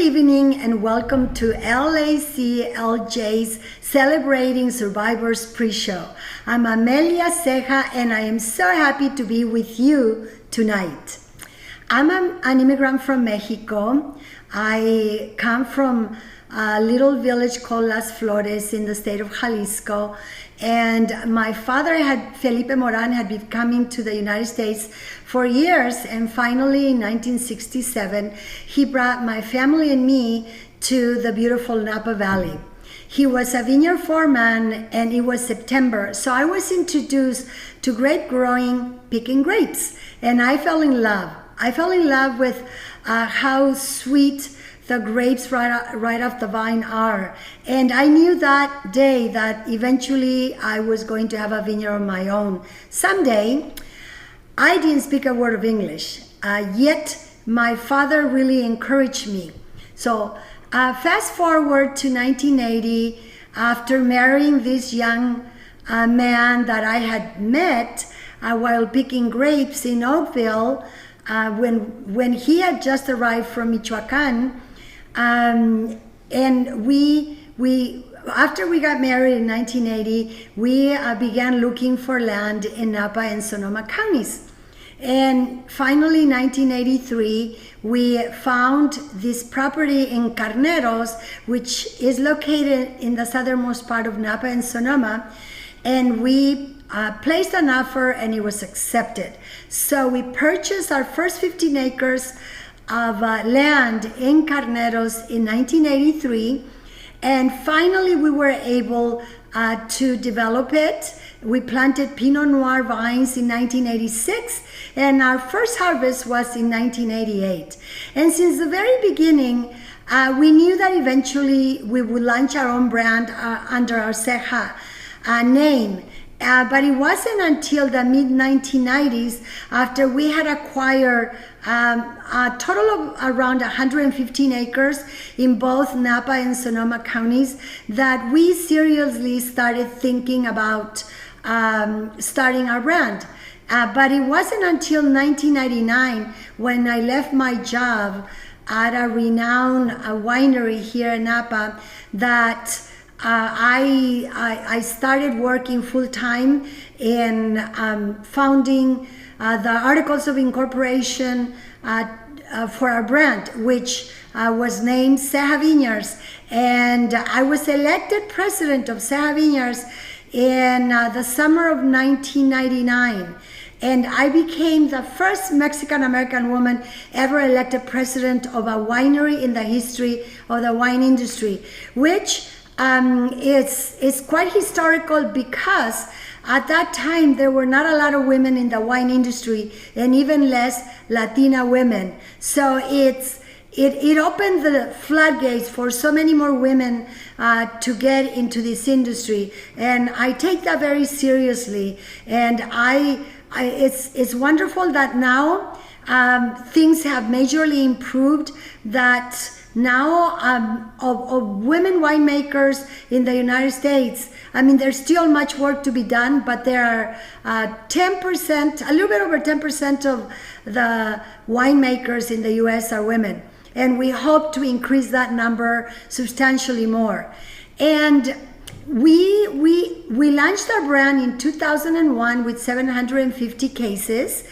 evening and welcome to LACLJ's Celebrating Survivors pre-show. I'm Amelia Ceja and I am so happy to be with you tonight. I'm an immigrant from Mexico. I come from a little village called Las Flores in the state of Jalisco, and my father Felipe Moran had been coming to the United States for years, and finally in 1967 he brought my family and me to the beautiful Napa Valley. He was a vineyard foreman and it was September, so I was introduced to grape growing, picking grapes, and I fell in love. I fell in love with how sweet the grapes right off the vine are. And I knew that day that eventually I was going to have a vineyard of my own. Someday, I didn't speak a word of English, yet my father really encouraged me. So fast forward to 1980, after marrying this young man that I had met while picking grapes in Oakville, when he had just arrived from Michoacan, and we after we got married in 1980, we began looking for land in Napa and Sonoma counties. And finally, in 1983, we found this property in Carneros, which is located in the southernmost part of Napa and Sonoma, and we placed an offer and it was accepted. So we purchased our first 15 acres of land in Carneros in 1983, and finally we were able to develop it. We planted Pinot Noir vines in 1986, and our first harvest was in 1988. And since the very beginning, we knew that eventually we would launch our own brand under our Ceja name. But it wasn't until the mid-1990s, after we had acquired a total of around 115 acres in both Napa and Sonoma counties, that we seriously started thinking about starting our brand. But it wasn't until 1999 when I left my job at a renowned winery here in Napa that I started working full-time in founding the Articles of Incorporation for our brand, which was named Ceja Vineyards. And I was elected president of Ceja Vineyards in the summer of 1999. And I became the first Mexican-American woman ever elected president of a winery in the history of the wine industry, which it's quite historical because at that time there were not a lot of women in the wine industry and even less Latina women. So it opened the floodgates for so many more women to get into this industry, and I take that very seriously. And it's wonderful that now things have majorly improved, that now of women winemakers in the United States, I mean, there's still much work to be done, but there are 10%, a little bit over 10% of the winemakers in the US are women. And we hope to increase that number substantially more. And we launched our brand in 2001 with 750 cases.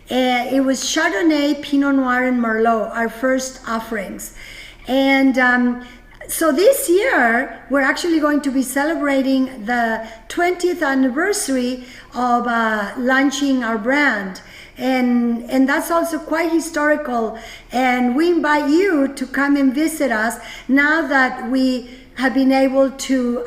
It was Chardonnay, Pinot Noir, and Merlot, our first offerings. And so this year, we're actually going to be celebrating the 20th anniversary of launching our brand. And that's also quite historical. And we invite you to come and visit us now that we have been able to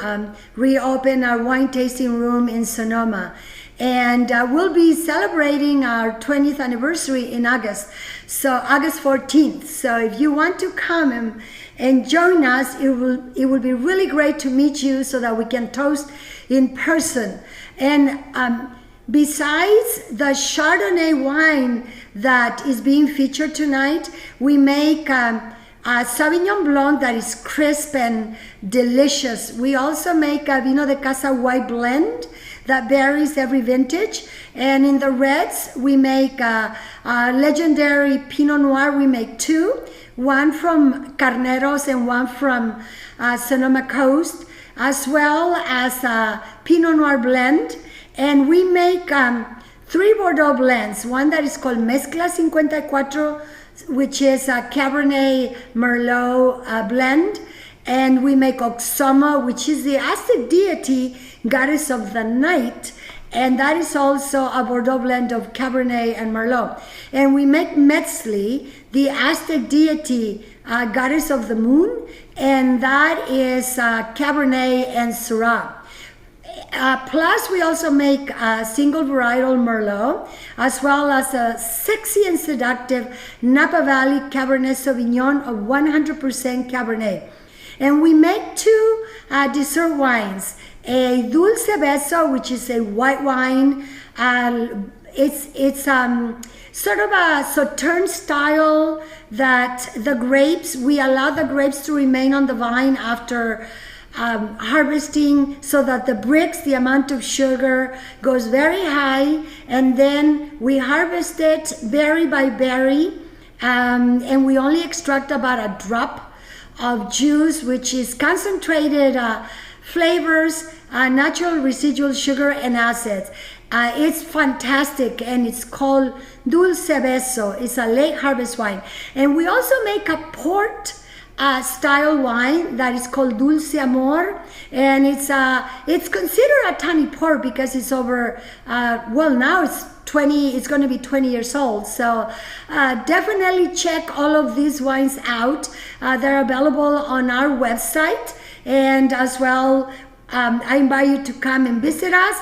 reopen our wine tasting room in Sonoma. And we'll be celebrating our 20th anniversary in August, so August 14th. So if you want to come and join us, it will be really great to meet you so that we can toast in person. And besides the Chardonnay wine that is being featured tonight, we make a Sauvignon Blanc that is crisp and delicious. We also make a Vino de Casa white blend that varies every vintage, And in the reds, we make a legendary Pinot Noir. We make two, one from Carneros and one from Sonoma Coast, as well as a Pinot Noir blend. And we make three Bordeaux blends, one that is called Mezcla 54, which is a Cabernet Merlot blend. And we make Oxoma, which is the Aztec deity, goddess of the night. And that is also a Bordeaux blend of Cabernet and Merlot. And we make Metzli, the Aztec deity, goddess of the moon. And that is Cabernet and Syrah. Plus, we also make a single varietal Merlot, as well as a sexy and seductive Napa Valley Cabernet Sauvignon of 100% Cabernet. And we make two dessert wines, a Dulce Beso, which is a white wine. It's sort of a Sauterne style that the grapes, we allow the grapes to remain on the vine after harvesting, so that the bricks, the amount of sugar goes very high, and then we harvest it berry by berry, and we only extract about a drop of juice, which is concentrated flavors, natural residual sugar, and acids. It's fantastic, and it's called Dulce Beso. It's a late harvest wine. And we also make a port style wine that is called Dulce Amor, and it's considered a tiny port because it's over now it's going to be 20 years old. So definitely check all of these wines out. They're available on our website, and as well I invite you to come and visit us,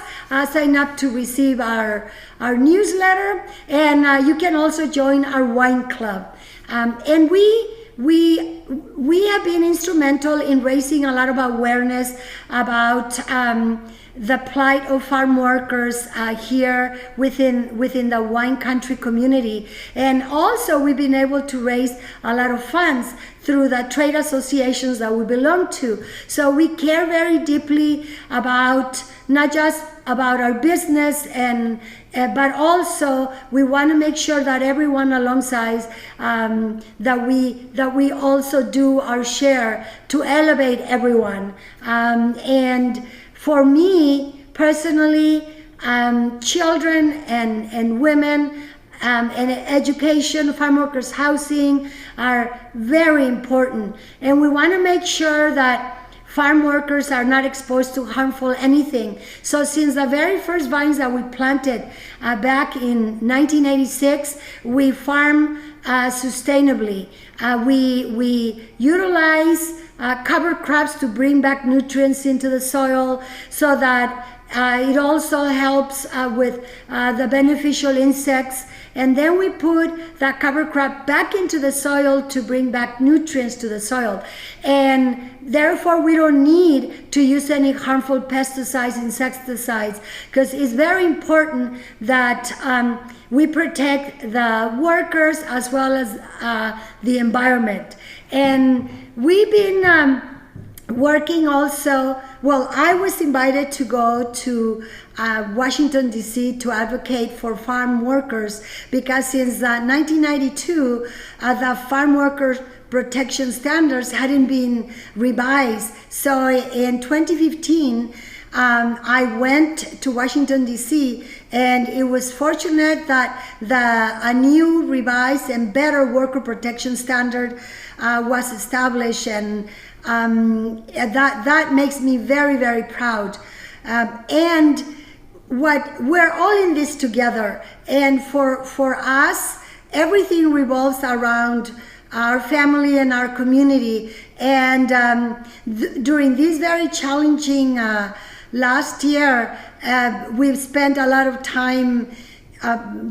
sign up to receive our newsletter, and you can also join our wine club. And we have been instrumental in raising a lot of awareness about the plight of farm workers here within the wine country community. And also we've been able to raise a lot of funds through the trade associations that we belong to. So we care very deeply about not just about our business, and but also we want to make sure that everyone alongside that we also do our share to elevate everyone. And for me personally, children and women and education, farm workers' housing are very important, and we want to make sure that farm workers are not exposed to harmful anything. So since the very first vines that we planted back in 1986, we farm sustainably. We utilize cover crops to bring back nutrients into the soil, so that it also helps with the beneficial insects. And then we put that cover crop back into the soil to bring back nutrients to the soil. And therefore, we don't need to use any harmful pesticides, insecticides, because it's very important that we protect the workers as well as the environment. And we've been working also, well, I was invited to go to Washington, D.C. to advocate for farm workers, because since 1992, the farm workers protection standards hadn't been revised. So in 2015, I went to Washington, D.C., and it was fortunate that a new revised and better worker protection standard was established, and that makes me very, very proud. And we're all in this together, and for us, everything revolves around our family and our community. And during this very challenging last year, we've spent a lot of time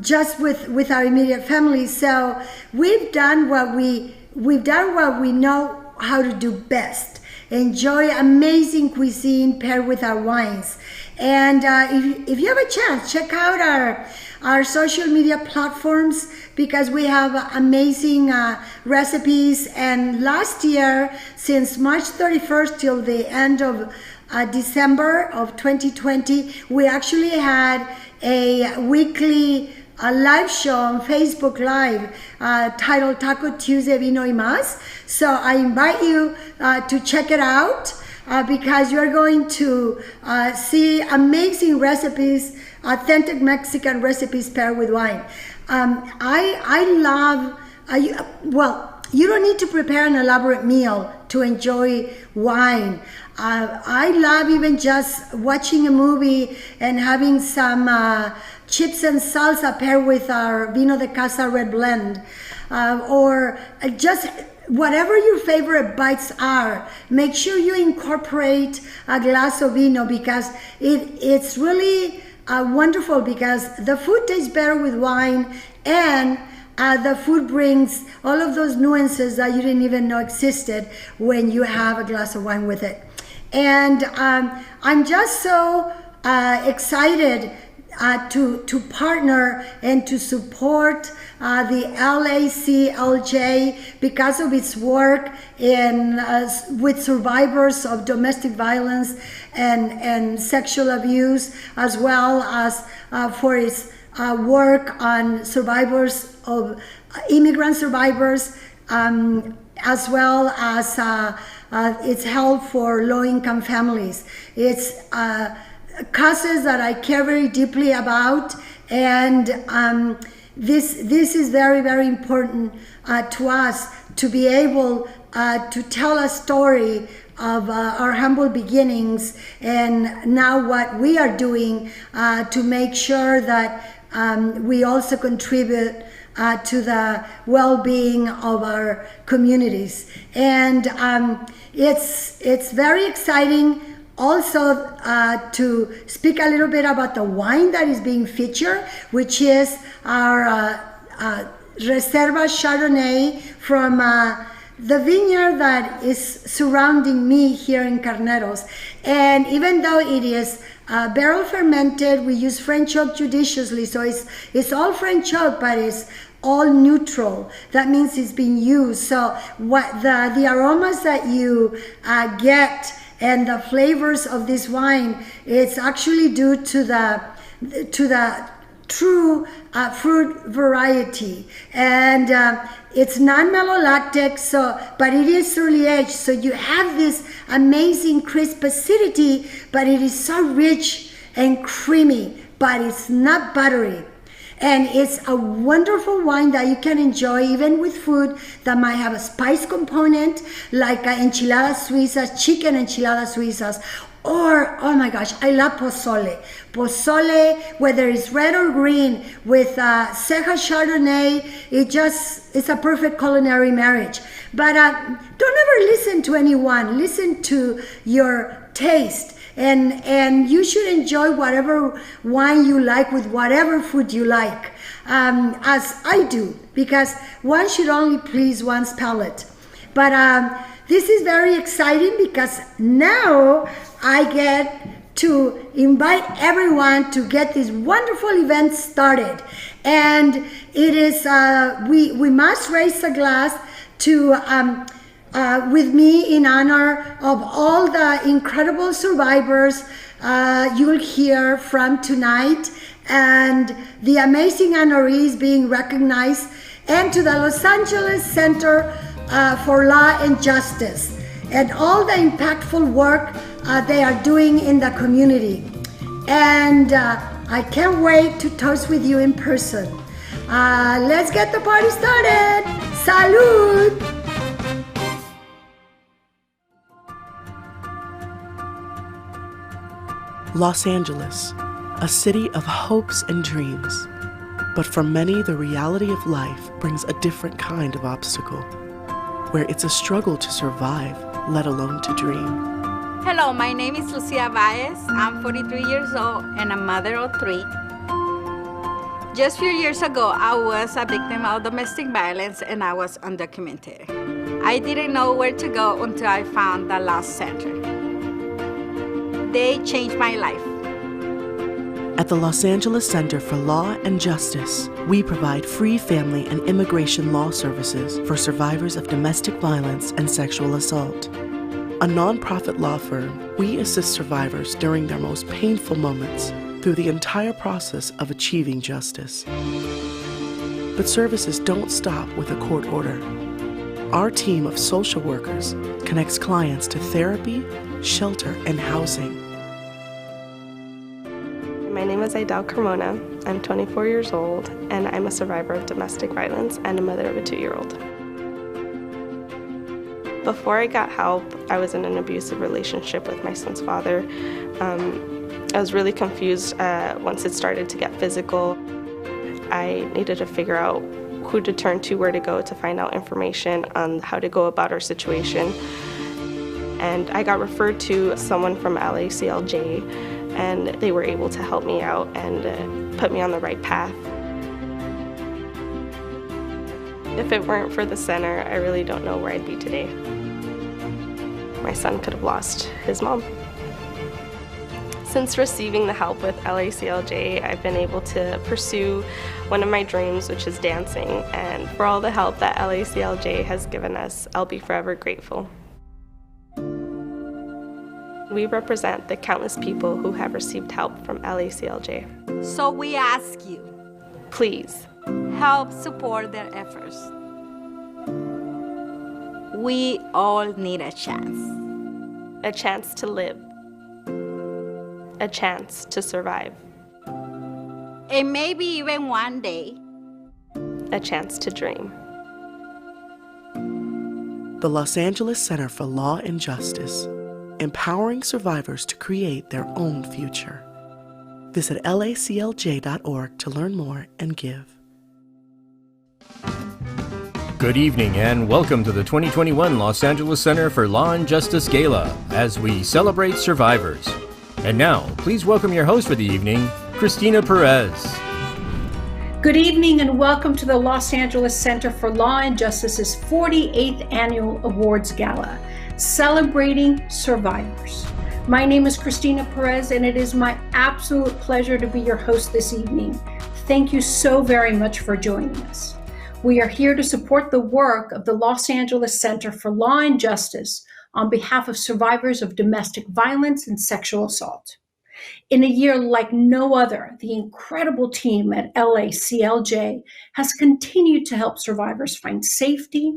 just with our immediate family. So we've done what we know how to do best: enjoy amazing cuisine paired with our wines. And if you have a chance, check out our social media platforms, because we have amazing recipes. And last year, since March 31st till the end of December of 2020, we actually had a weekly live show on Facebook Live titled Taco Tuesday Vino y Más. So I invite you to check it out because you're going to see amazing recipes, authentic Mexican recipes paired with wine. I love, you don't need to prepare an elaborate meal to enjoy wine. I love even just watching a movie and having some chips and salsa paired with our Vino de Casa red blend. Or just whatever your favorite bites are, make sure you incorporate a glass of vino because it's really wonderful because the food tastes better with wine, and the food brings all of those nuances that you didn't even know existed when you have a glass of wine with it. And I'm just so excited to partner and to support the LACLJ because of its work with survivors of domestic violence and sexual abuse, as well as for its work on survivors of immigrant survivors, as well as its help for low-income families. It's causes that I care very deeply about, and this is very, very important to us to be able to tell a story of our humble beginnings and now what we are doing to make sure that we also contribute to the well-being of our communities. And it's very exciting also to speak a little bit about the wine that is being featured, which is our Reserva Chardonnay from the vineyard that is surrounding me here in Carneros. And even though it is barrel fermented, we use French oak judiciously, so it's all French oak, but it's all neutral. That means it's been used. So what the aromas that you get and the flavors of this wine, it's actually due to the true fruit variety, and it's non-malolactic, but it is early aged, so you have this amazing crisp acidity, but it is so rich and creamy, but it's not buttery. And it's a wonderful wine that you can enjoy even with food that might have a spice component, like enchiladas suizas, chicken enchiladas suizas, or, oh my gosh, I love pozole. Pozole, whether it's red or green, with Ceja Chardonnay, it's a perfect culinary marriage. But don't ever listen to anyone. Listen to your taste. And you should enjoy whatever wine you like with whatever food you like, as I do, because one should only please one's palate. But this is very exciting because now I get to invite everyone to get this wonderful event started. And it is, we must raise a glass to with me in honor of all the incredible survivors you'll hear from tonight, and the amazing honorees being recognized, and to the Los Angeles Center for Law and Justice, and all the impactful work they are doing in the community. And I can't wait to toast with you in person. Let's get the party started. Salud! Los Angeles, a city of hopes and dreams. But for many, the reality of life brings a different kind of obstacle, where it's a struggle to survive, let alone to dream. Hello, my name is Lucia Baez. I'm 43 years old and a mother of 3. Just a few years ago, I was a victim of domestic violence and I was undocumented. I didn't know where to go until I found the Law Center. They changed my life. At the Los Angeles Center for Law and Justice, we provide free family and immigration law services for survivors of domestic violence and sexual assault. A nonprofit law firm, we assist survivors during their most painful moments through the entire process of achieving justice. But services don't stop with a court order. Our team of social workers connects clients to therapy, shelter, and housing. My name is Aidel Carmona. I'm 24 years old, and I'm a survivor of domestic violence and a mother of a 2-year-old. Before I got help, I was in an abusive relationship with my son's father. I was really confused once it started to get physical. I needed to figure out who to turn to, where to go to find out information on how to go about our situation. And I got referred to someone from LACLJ, and they were able to help me out and put me on the right path. If it weren't for the center, I really don't know where I'd be today. My son could have lost his mom. Since receiving the help with LACLJ, I've been able to pursue one of my dreams, which is dancing. And for all the help that LACLJ has given us, I'll be forever grateful. We represent the countless people who have received help from LACLJ. So we ask you, Please, help support their efforts. We all need a chance to live, a chance to survive, and maybe even one day, a chance to dream. The Los Angeles Center for Law and Justice, empowering survivors to create their own future. Visit laclj.org to learn more and give. Good evening and welcome to the 2021 Los Angeles Center for Law and Justice Gala as we celebrate survivors. And now, please welcome your host for the evening, Christina Perez. Good evening and welcome to the Los Angeles Center for Law and Justice's 48th Annual Awards Gala, celebrating survivors. My name is Christina Perez and it is my absolute pleasure to be your host this evening. Thank you so very much for joining us. We are here to support the work of the Los Angeles Center for Law and Justice on behalf of survivors of domestic violence and sexual assault. In a year like no other, the incredible team at LACLJ has continued to help survivors find safety,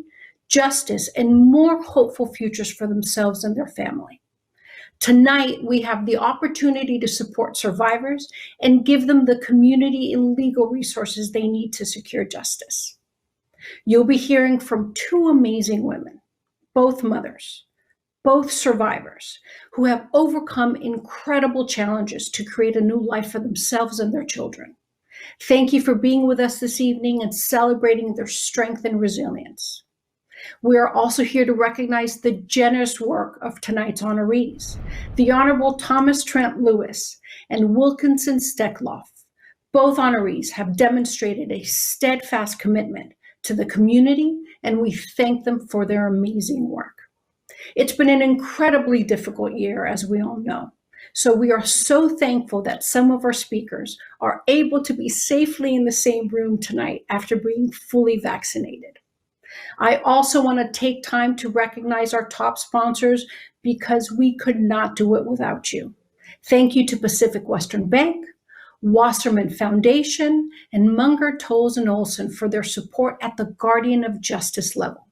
justice, and more hopeful futures for themselves and their family. Tonight, we have the opportunity to support survivors and give them the community and legal resources they need to secure justice. You'll be hearing from two amazing women, both mothers, both survivors, who have overcome incredible challenges to create a new life for themselves and their children. Thank you for being with us this evening and celebrating their strength and resilience. We are also here to recognize the generous work of tonight's honorees, the Honorable Thomas Trent Lewis and Wilkinson Steckloff. Both honorees have demonstrated a steadfast commitment to the community, and we thank them for their amazing work. It's been an incredibly difficult year, as we all know. So we are so thankful that some of our speakers are able to be safely in the same room tonight after being fully vaccinated. I also want to take time to recognize our top sponsors because we could not do it without you. Thank you to Pacific Western Bank, Wasserman Foundation, and Munger, Tolles & Olson for their support at the Guardian of Justice level.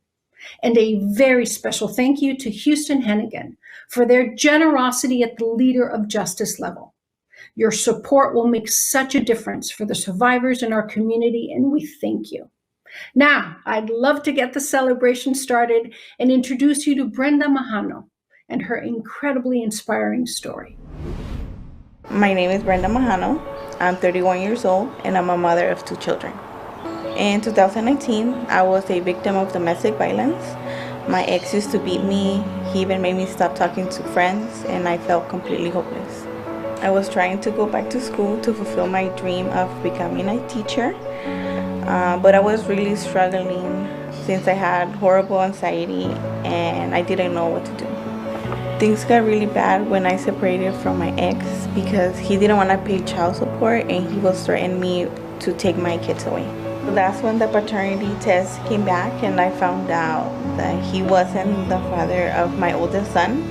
And a very special thank you to Houston Hennigan for their generosity at the Leader of Justice level. Your support will make such a difference for the survivors in our community, and we thank you. Now, I'd love to get the celebration started and introduce you to Brenda Mahano and her incredibly inspiring story. My name is Brenda Mahano. I'm 31 years old and I'm a mother of 2 children. In 2019, I was a victim of domestic violence. My ex used to beat me. He even made me stop talking to friends and I felt completely hopeless. I was trying to go back to school to fulfill my dream of becoming a teacher, but I was really struggling since I had horrible anxiety and I didn't know what to do. Things got really bad when I separated from my ex because he didn't want to pay child support and he was threatening me to take my kids away. That's when the paternity test came back and I found out that he wasn't the father of my oldest son.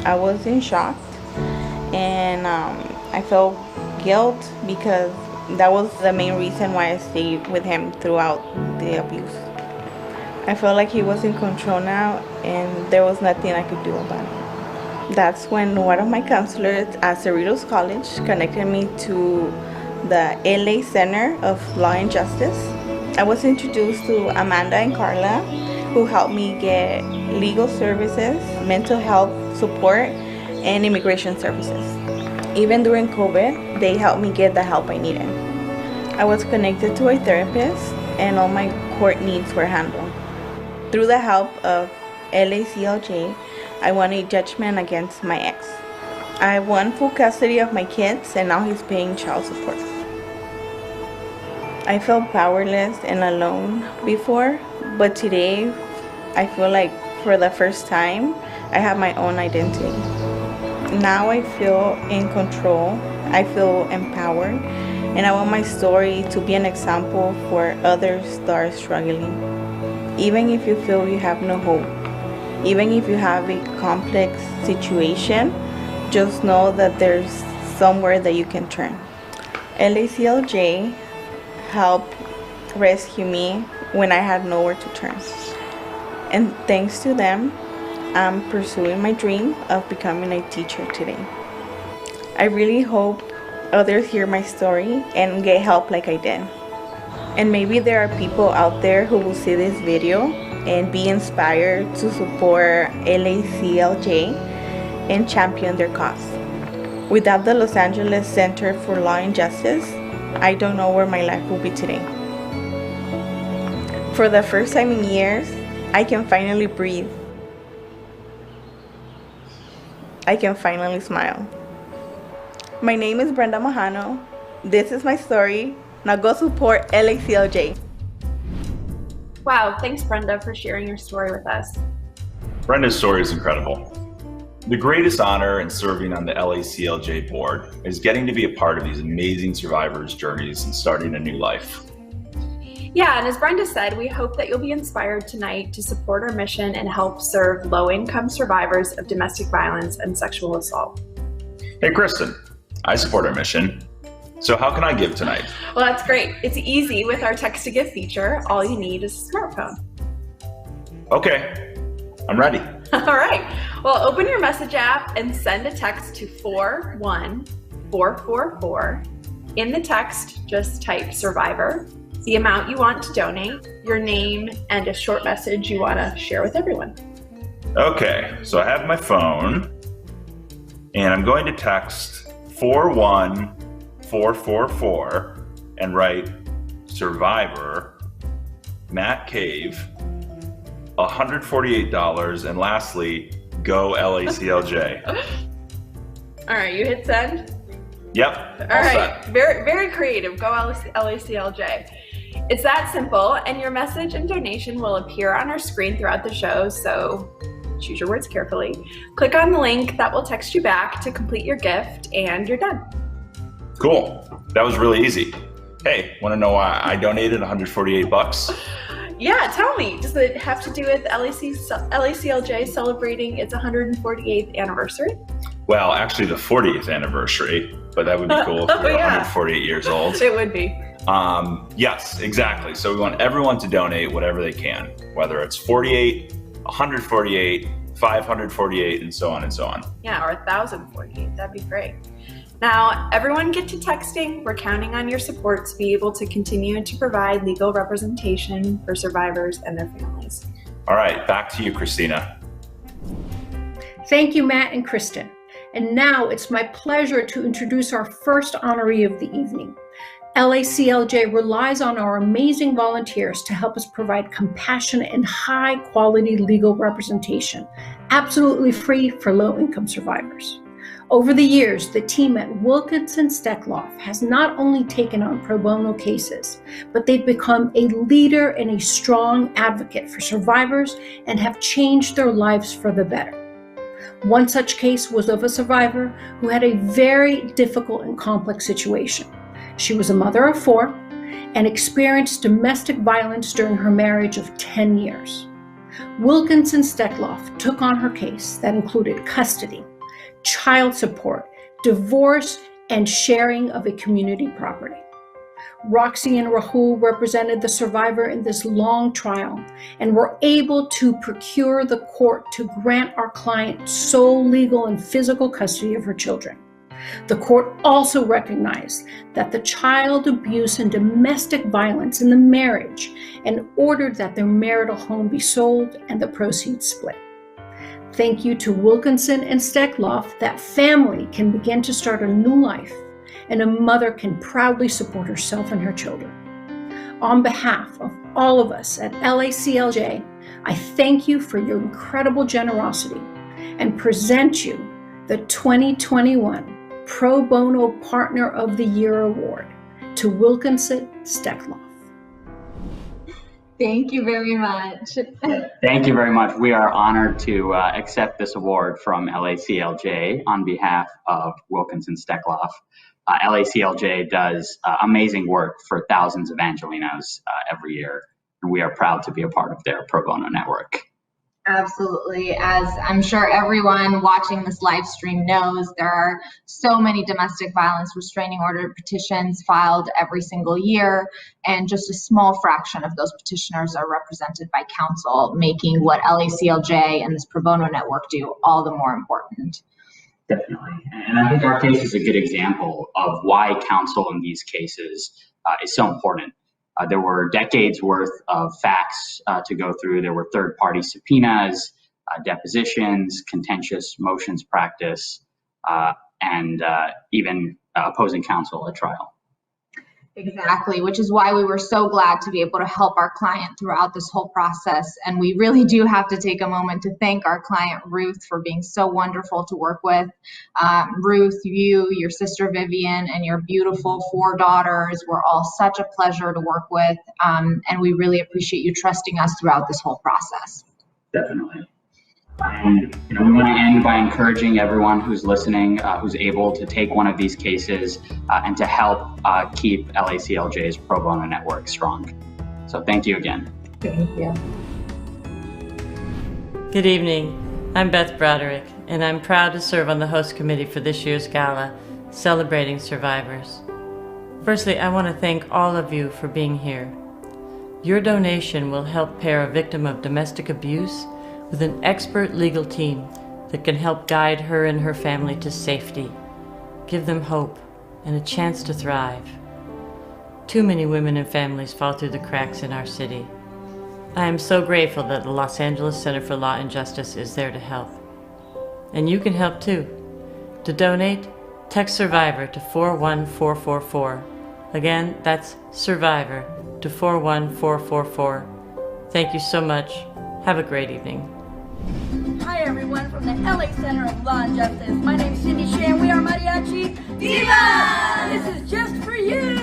I was in shock, and I felt guilt because that was the main reason why I stayed with him throughout the abuse. I felt like he was in control now and there was nothing I could do about it. That's when one of my counselors at Cerritos College connected me to the LA Center of Law and Justice. I was introduced to Amanda and Carla, who helped me get legal services, mental health support, and immigration services. Even during COVID, they helped me get the help I needed. I was connected to a therapist, and all my court needs were handled. Through the help of LACLJ, I won a judgment against my ex. I won full custody of my kids, and now he's paying child support. I felt powerless and alone before, but today I feel like for the first time I have my own identity. Now I feel in control, I feel empowered, and I want my story to be an example for others that are struggling. Even if you feel you have no hope, even if you have a complex situation, just know that there's somewhere that you can turn. LACLJ helped rescue me when I had nowhere to turn. And thanks to them, I'm pursuing my dream of becoming a teacher today. I really hope others hear my story and get help like I did. And maybe there are people out there who will see this video and be inspired to support LACLJ and champion their cause. Without the Los Angeles Center for Law and Justice, I don't know where my life will be today. For the first time in years, I can finally breathe. I can finally smile. My name is Brenda Mahano. This is my story. Now go support LACLJ. Wow, thanks Brenda for sharing your story with us. Brenda's story is incredible. The greatest honor in serving on the LACLJ board is getting to be a part of these amazing survivors' journeys and starting a new life. Yeah, and as Brenda said, we hope that you'll be inspired tonight to support our mission and help serve low-income survivors of domestic violence and sexual assault. Hey Kristen, I support our mission. So how can I give tonight? Well, that's great. It's easy with our text to give feature. All you need is a smartphone. Okay, I'm ready. All right. Well, open your message app and send a text to 41444. In the text, just type survivor, the amount you want to donate, your name, and a short message you want to share with everyone. Okay, so I have my phone and I'm going to text 41444 and write survivor, Matt Cave, $148, and lastly, go LACLJ. All right, you hit send? Yep. All right, very, very creative. Go LACLJ. It's that simple, and your message and donation will appear on our screen throughout the show, so choose your words carefully. Click on the link that will text you back to complete your gift, and you're done. Cool. That was really easy. Hey, want to know why I donated $148? Yeah, tell me. Does it have to do with LACLJ celebrating its 148th anniversary? Well, actually the 40th anniversary, but that would be cool if we were 148 years old. It would be. Yes, exactly. So we want everyone to donate whatever they can, whether it's 48, 148, 548, and so on and so on. Yeah, or 1,048. That'd be great. Now, everyone get to texting. We're counting on your support to be able to continue to provide legal representation for survivors and their families. All right, back to you, Christina. Thank you, Matt and Kristen. And now it's my pleasure to introduce our first honoree of the evening. LACLJ relies on our amazing volunteers to help us provide compassionate and high-quality legal representation, absolutely free for low-income survivors. Over the years, the team at Wilkinson Steckloff has not only taken on pro bono cases, but they've become a leader and a strong advocate for survivors and have changed their lives for the better. One such case was of a survivor who had a very difficult and complex situation. She was a mother of 4, and experienced domestic violence during her marriage of 10 years. Wilkinson Steckloff took on her case that included custody, child support, divorce, and sharing of a community property. Roxy and Rahul represented the survivor in this long trial and were able to procure the court to grant our client sole legal and physical custody of her children. The court also recognized that the child abuse and domestic violence in the marriage and ordered that their marital home be sold and the proceeds split. Thank you to Wilkinson and Steckloff. That family can begin to start a new life, and a mother can proudly support herself and her children. On behalf of all of us at LACLJ, I thank you for your incredible generosity and present you the 2021 Pro Bono Partner of the Year Award to Wilkinson Steckloff. Thank you very much. Thank you very much. We are honored to accept this award from LACLJ on behalf of Wilkinson Steckloff. LACLJ does amazing work for thousands of Angelinos every year, and we are proud to be a part of their pro bono network. Absolutely. As I'm sure everyone watching this live stream knows, there are so many domestic violence restraining order petitions filed every single year, and just a small fraction of those petitioners are represented by counsel, making what LACLJ and this pro bono network do all the more important. Definitely. And I think our case is a good example of why counsel in these cases is so important. There were decades worth of facts to go through. There were third-party subpoenas, depositions, contentious motions practice, and even opposing counsel at trial. Exactly, which is why we were so glad to be able to help our client throughout this whole process. And we really do have to take a moment to thank our client, Ruth, for being so wonderful to work with. Ruth, you, your sister Vivian, and your beautiful 4 daughters were all such a pleasure to work with. And we really appreciate you trusting us throughout this whole process. Definitely. And we want to end by encouraging everyone who's listening, who's able to take one of these cases and to help keep LACLJ's pro bono network strong. So thank you again. Thank you. Good evening. I'm Beth Broderick, and I'm proud to serve on the host committee for this year's gala, celebrating survivors. Firstly, I want to thank all of you for being here. Your donation will help pair a victim of domestic abuse with an expert legal team that can help guide her and her family to safety, give them hope and a chance to thrive. Too many women and families fall through the cracks in our city. I am so grateful that the Los Angeles Center for Law and Justice is there to help. And you can help too. To donate, text SURVIVOR to 41444. Again, that's SURVIVOR to 41444. Thank you so much. Have a great evening. Hi everyone from the LA Center of Law and Justice. My name is Cindy Shea and we are Mariachi Divas! This is just for you!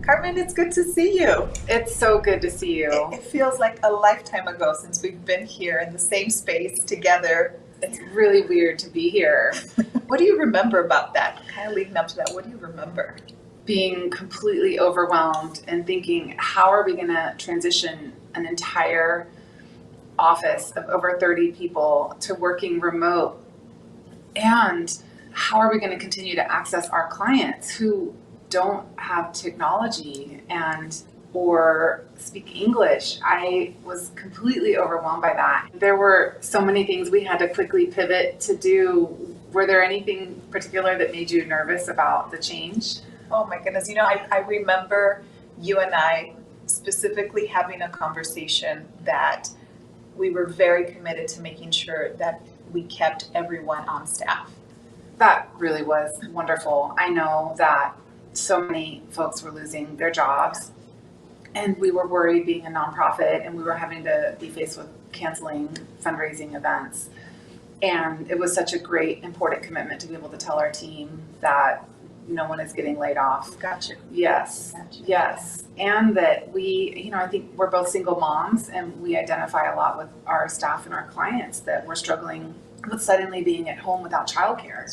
Carmen, it's good to see you. It's so good to see you. It feels like a lifetime ago since we've been here in the same space together. It's really weird to be here. What do you remember about that? Kind of leading up to that, what do you remember? being completely overwhelmed and thinking, how are we going to transition an entire office of over 30 people to working remote? And how are we going to continue to access our clients who don't have technology or speak English? I was completely overwhelmed by that. There were so many things we had to quickly pivot to do. Were there anything particular that made you nervous about the change? Oh my goodness. I remember you and I specifically having a conversation that we were very committed to making sure that we kept everyone on staff. That really was wonderful. I know that so many folks were losing their jobs, and we were worried being a nonprofit, and we were having to be faced with canceling fundraising events. And it was such a great, important commitment to be able to tell our team that no one is getting laid off. Gotcha. Yes. Yes. And that I think we're both single moms, and we identify a lot with our staff and our clients that we're struggling with suddenly being at home without childcare.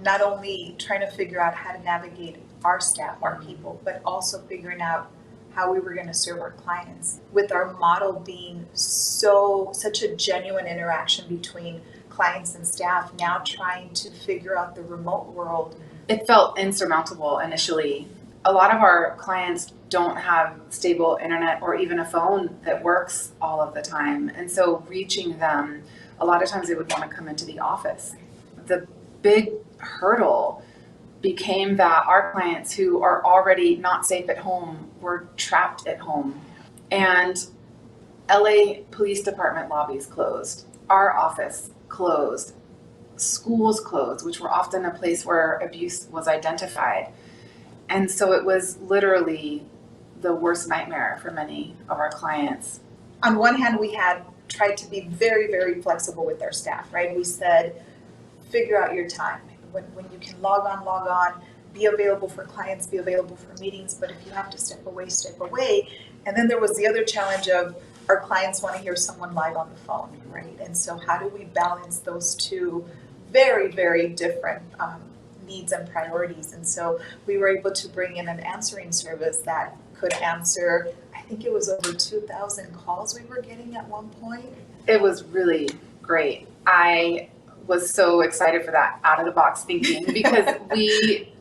Not only trying to figure out how to navigate our staff, our people, but also figuring out how we were going to serve our clients. With our model being such a genuine interaction between clients and staff, now trying to figure out the remote world. It felt insurmountable initially. A lot of our clients don't have stable internet or even a phone that works all of the time. And so reaching them, a lot of times they would want to come into the office. The big hurdle became that our clients who are already not safe at home were trapped at home. And LA Police Department lobbies closed. Our office closed. Schools closed, which were often a place where abuse was identified. And so it was literally the worst nightmare for many of our clients. On one hand, we had tried to be very, very flexible with our staff, right? We said, figure out your time. When you can log on, be available for clients, be available for meetings, but if you have to step away, step away. And then there was the other challenge of our clients want to hear someone live on the phone, right? And so how do we balance those two very, very different needs and priorities? And so we were able to bring in an answering service that could answer, I think it was over 2,000 calls we were getting at one point. It was really great. I was so excited for that out of the box thinking, because we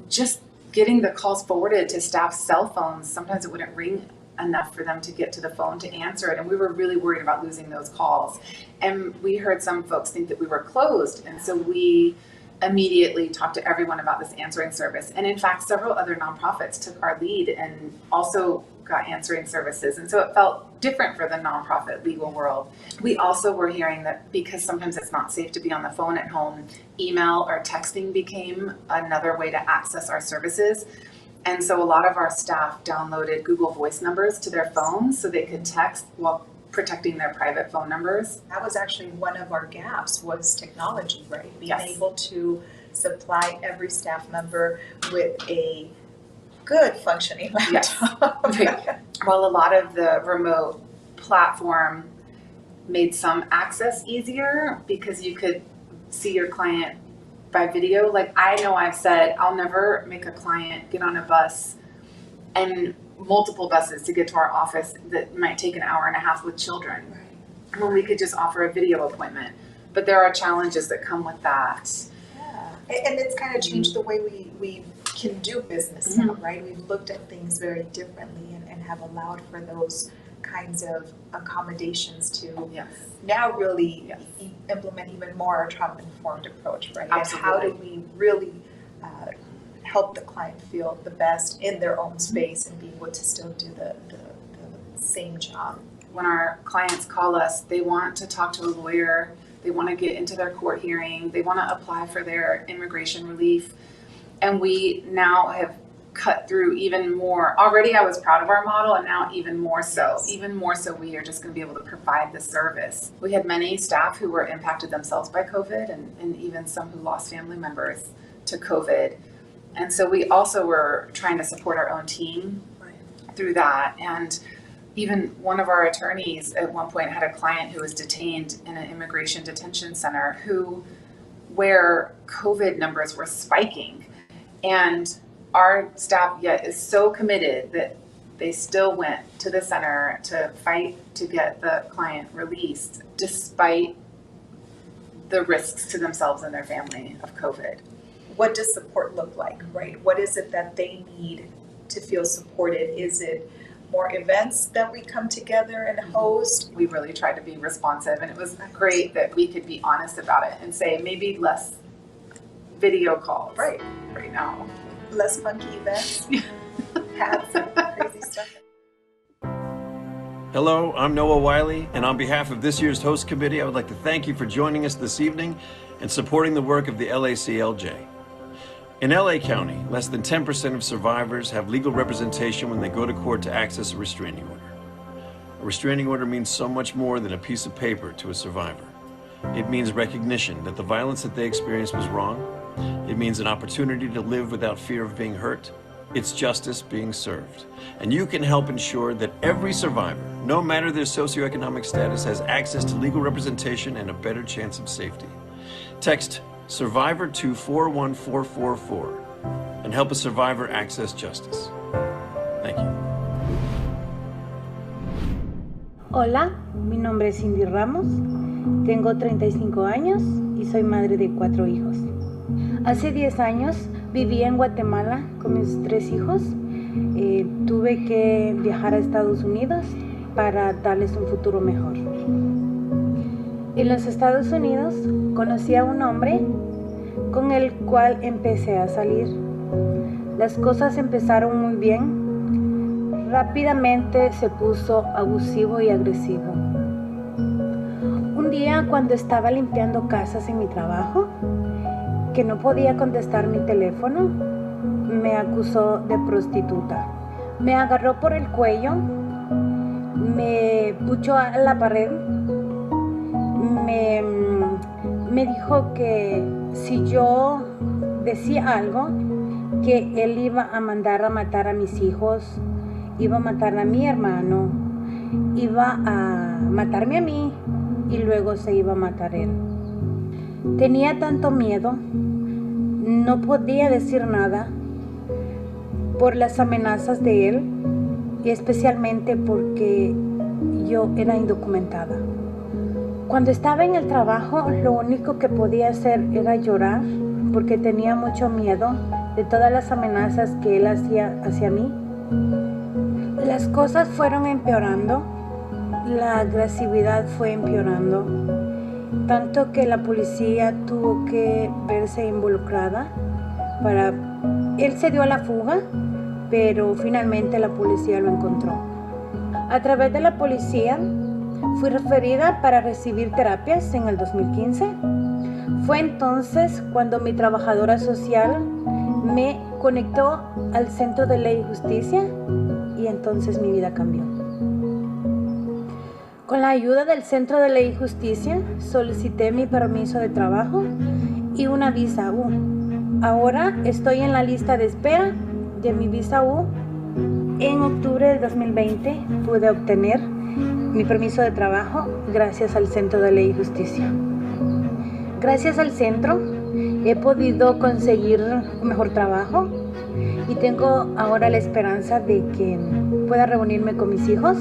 just getting the calls forwarded to staff's cell phones, sometimes it wouldn't ring enough for them to get to the phone to answer it. And we were really worried about losing those calls. And we heard some folks think that we were closed. And so we immediately talked to everyone about this answering service. And in fact, several other nonprofits took our lead and also got answering services. And so it felt different for the nonprofit legal world. We also were hearing that because sometimes it's not safe to be on the phone at home, email or texting became another way to access our services. And so a lot of our staff downloaded Google Voice numbers to their phones so they could text while protecting their private phone numbers. That was actually one of our gaps, was technology, right? Being Yes. able to supply every staff member with a good functioning laptop. Yes. Well, a lot of the remote platform made some access easier because you could see your client by video. Like, I know I've said I'll never make a client get on a bus and multiple buses to get to our office that might take an hour and a half with children, when we could just offer a video appointment. But there are challenges that come with that. Yeah. And it's kind of changed the way we can do business now, right? We've looked at things very differently and have allowed for those kinds of accommodations to now really implement even more a trauma-informed approach, right? Absolutely. And how do we really help the client feel the best in their own space and be able to still do the same job? When our clients call us, they want to talk to a lawyer, they want to get into their court hearing, they want to apply for their immigration relief. And we now have cut through even more. Already I was proud of our model, and now even more so. Even more so, we are just going to be able to provide the service. We had many staff who were impacted themselves by COVID, and even some who lost family members to COVID. And so we also were trying to support our own team through that. And even one of our attorneys at one point had a client who was detained in an immigration detention center where COVID numbers were spiking. And our staff yet is so committed that they still went to the center to fight to get the client released despite the risks to themselves and their family of COVID. What does support look like, right? What is it that they need to feel supported? Is it more events that we come together and host? We really tried to be responsive, and it was great that we could be honest about it and say maybe less video calls right now. Less funky events, hats and crazy stuff. Hello, I'm Noah Wiley, and on behalf of this year's host committee, I would like to thank you for joining us this evening and supporting the work of the LACLJ. In LA County, less than 10% of survivors have legal representation when they go to court to access a restraining order. A restraining order means so much more than a piece of paper to a survivor. It means recognition that the violence that they experienced was wrong. It means an opportunity to live without fear of being hurt. It's justice being served. And you can help ensure that every survivor, no matter their socioeconomic status, has access to legal representation and a better chance of safety. Text Survivor to 41444 and help a survivor access justice. Thank you. Hola, mi nombre es Cindy Ramos, tengo 35 años y soy madre de 4 hijos. Hace 10 años viví en Guatemala con mis 3 hijos. Tuve que viajar a Estados Unidos para darles un futuro mejor. En los Estados Unidos conocí a un hombre con el cual empecé a salir. Las cosas empezaron muy bien. Rápidamente se puso abusivo y agresivo. Un día, cuando estaba limpiando casas en mi trabajo, que no podía contestar mi teléfono, me acusó de prostituta. Me agarró por el cuello, me puchó a la pared, me dijo que si yo decía algo, que él iba a mandar a matar a mis hijos, iba a matar a mi hermano, iba a matarme a mí y luego se iba a matar él. Tenía tanto miedo, no podía decir nada por las amenazas de él y especialmente porque yo era indocumentada. Cuando estaba en el trabajo, lo único que podía hacer era llorar porque tenía mucho miedo de todas las amenazas que él hacía hacia mí. Las cosas fueron empeorando, la agresividad fue empeorando, tanto que la policía tuvo que verse involucrada. Él se dio a la fuga, pero finalmente la policía lo encontró. A través de la policía, fui referida para recibir terapias en el 2015. Fue entonces cuando mi trabajadora social me conectó al Centro de Ley y Justicia y entonces mi vida cambió. Con la ayuda del Centro de Ley y Justicia solicité mi permiso de trabajo y una visa U. Ahora estoy en la lista de espera de mi visa U. En octubre del 2020 pude obtener mi permiso de trabajo gracias al Centro de Ley y Justicia. Gracias al centro he podido conseguir un mejor trabajo y tengo ahora la esperanza de que pueda reunirme con mis hijos,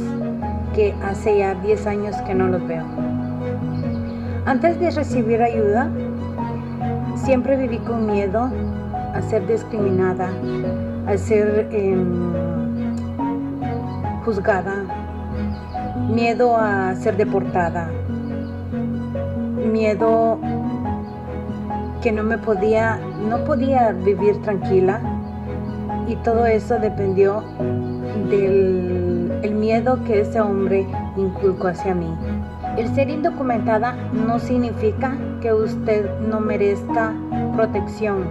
que hace ya 10 años que no los veo. Antes de recibir ayuda, siempre viví con miedo a ser discriminada, a ser juzgada, miedo a ser deportada, miedo que no podía vivir tranquila, y todo eso dependió del miedo que ese hombre inculcó hacia mí. El ser indocumentada no significa que usted no merezca protección.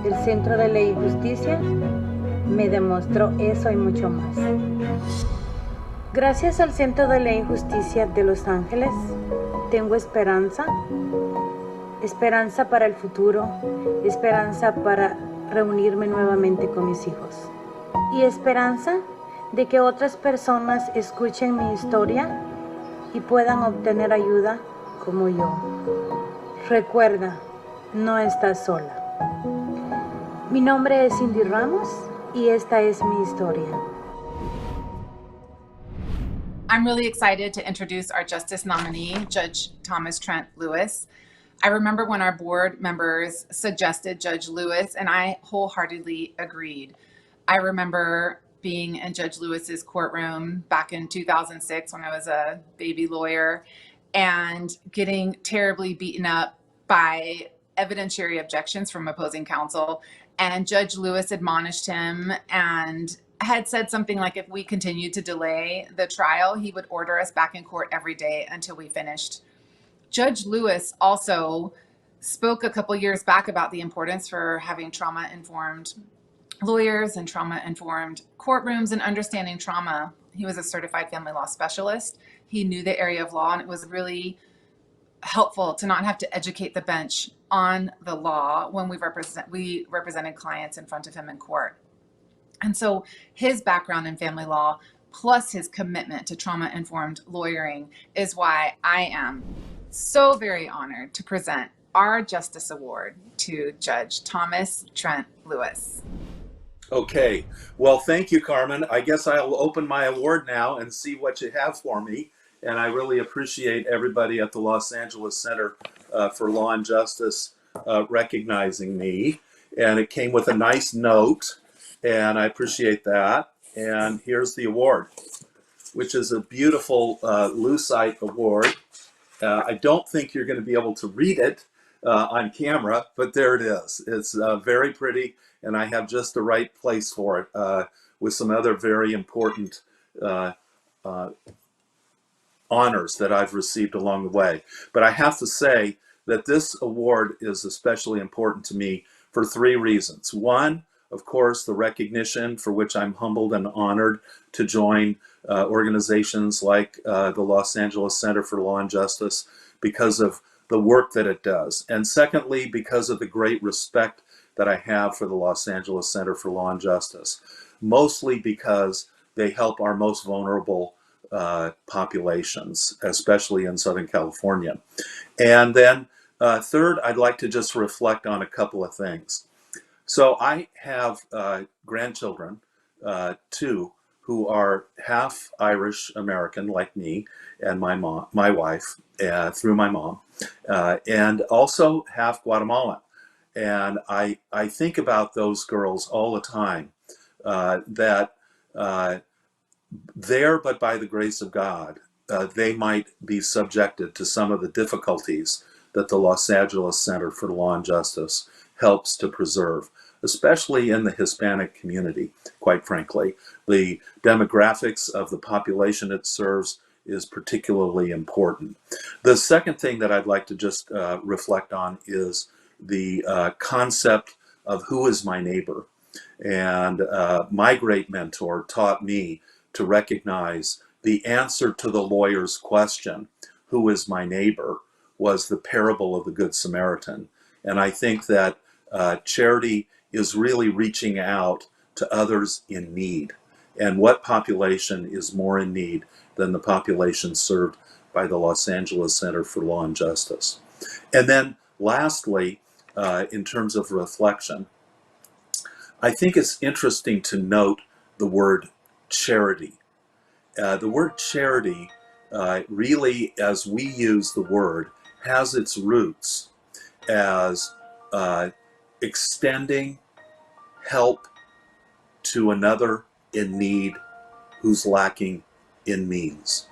El Centro de Ley y Justicia me demostró eso y mucho más. Gracias al Centro de Ley y Justicia de Los Ángeles, tengo esperanza para el futuro, esperanza para reunirme nuevamente con mis hijos y esperanza de que otras personas escuchen mi historia y puedan obtener ayuda como yo. Recuerda, no estás sola. Mi nombre es Cindy Ramos y esta es mi historia. I'm really excited to introduce our justice nominee, Judge Thomas Trent Lewis. I remember when our board members suggested Judge Lewis, and I wholeheartedly agreed. I remember being in Judge Lewis's courtroom back in 2006 when I was a baby lawyer and getting terribly beaten up by evidentiary objections from opposing counsel. And Judge Lewis admonished him and had said something like, if we continued to delay the trial, he would order us back in court every day until we finished. Judge Lewis also spoke a couple years back about the importance for having trauma-informed lawyers and trauma-informed courtrooms and understanding trauma. He was a certified family law specialist. He knew the area of law, and it was really helpful to not have to educate the bench on the law when we represented clients in front of him in court. And so his background in family law plus his commitment to trauma-informed lawyering is why I am so very honored to present our Justice Award to Judge Thomas Trent Lewis. Okay, well, thank you, Carmen. I guess I'll open my award now and see what you have for me. And I really appreciate everybody at the Los Angeles Center for Law and Justice recognizing me. And it came with a nice note, and I appreciate that. And here's the award, which is a beautiful Lucite award. I don't think you're going to be able to read it on camera, but there it is. It's very pretty, and I have just the right place for it with some other very important honors that I've received along the way. But I have to say that this award is especially important to me for three reasons. One, of course, the recognition for which I'm humbled and honored to join organizations like the Los Angeles Center for Law and Justice because of the work that it does. And secondly, because of the great respect that I have for the Los Angeles Center for Law and Justice, mostly because they help our most vulnerable populations, especially in Southern California. And then third, I'd like to just reflect on a couple of things. So I have grandchildren, two, who are half Irish American like me and my wife, through my mom, and also half Guatemalan. And I think about those girls all the time, that there, but by the grace of God, they might be subjected to some of the difficulties that the Los Angeles Center for Law and Justice helps to preserve, especially in the Hispanic community, quite frankly. The demographics of the population it serves is particularly important. The second thing that I'd like to just reflect on is the concept of who is my neighbor. And my great mentor taught me to recognize the answer to the lawyer's question, who is my neighbor, was the parable of the Good Samaritan. And I think that charity is really reaching out to others in need. And what population is more in need than the population served by the Los Angeles Center for Law and Justice? And then lastly, in terms of reflection, I think it's interesting to note the word charity. The word charity really, as we use the word, has its roots as extending help to another in need who's lacking in means.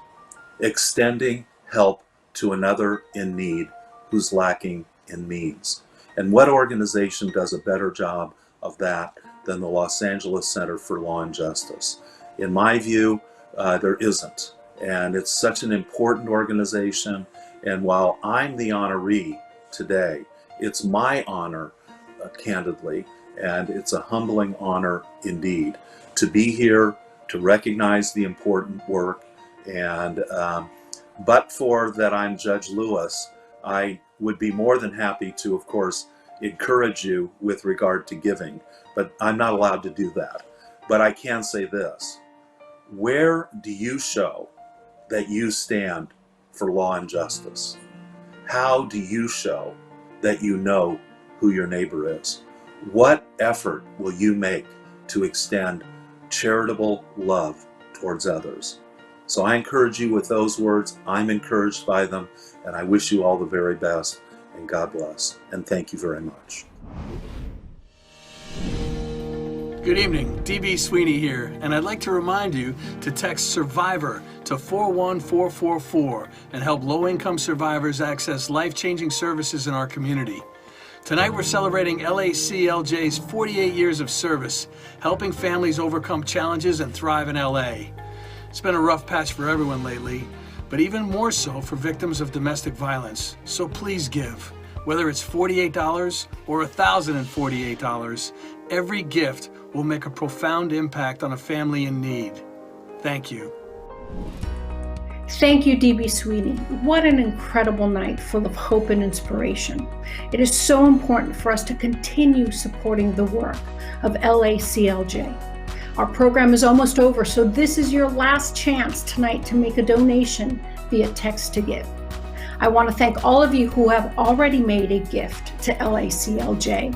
Extending help to another in need who's lacking in means. And what organization does a better job of that than the Los Angeles Center for Law and Justice? In my view, there isn't. And it's such an important organization. And while I'm the honoree today, it's my honor, candidly, and it's a humbling honor indeed to be here, to recognize the important work. And but for that I'm Judge Lewis, I would be more than happy to, of course, encourage you with regard to giving, but I'm not allowed to do that. But I can say this: where do you show that you stand for law and justice? How do you show that you know who your neighbor is? What effort will you make to extend charitable love towards others? So I encourage you with those words. I'm encouraged by them, and I wish you all the very best, and God bless. And thank you very much. Good evening, DB Sweeney here, and I'd like to remind you to text SURVIVOR to 41444 and help low-income survivors access life-changing services in our community. Tonight we're celebrating LACLJ's 48 years of service, helping families overcome challenges and thrive in LA. It's been a rough patch for everyone lately, but even more so for victims of domestic violence. So please give. Whether it's $48 or $1,048, every gift will make a profound impact on a family in need. Thank you. Thank you, DB Sweeney. What an incredible night full of hope and inspiration. It is so important for us to continue supporting the work of LACLJ. Our program is almost over, so this is your last chance tonight to make a donation via text to give. I want to thank all of you who have already made a gift to LACLJ.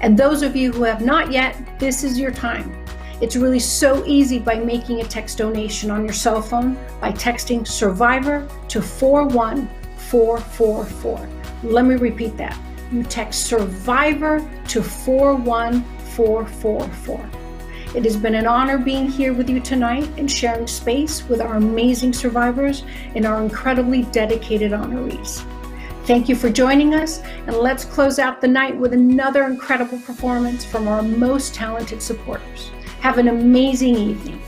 And those of you who have not yet, this is your time. It's really so easy by making a text donation on your cell phone by texting SURVIVOR to 41444. Let me repeat that. You text SURVIVOR to 41444. It has been an honor being here with you tonight and sharing space with our amazing survivors and our incredibly dedicated honorees. Thank you for joining us, and let's close out the night with another incredible performance from our most talented supporters. Have an amazing evening.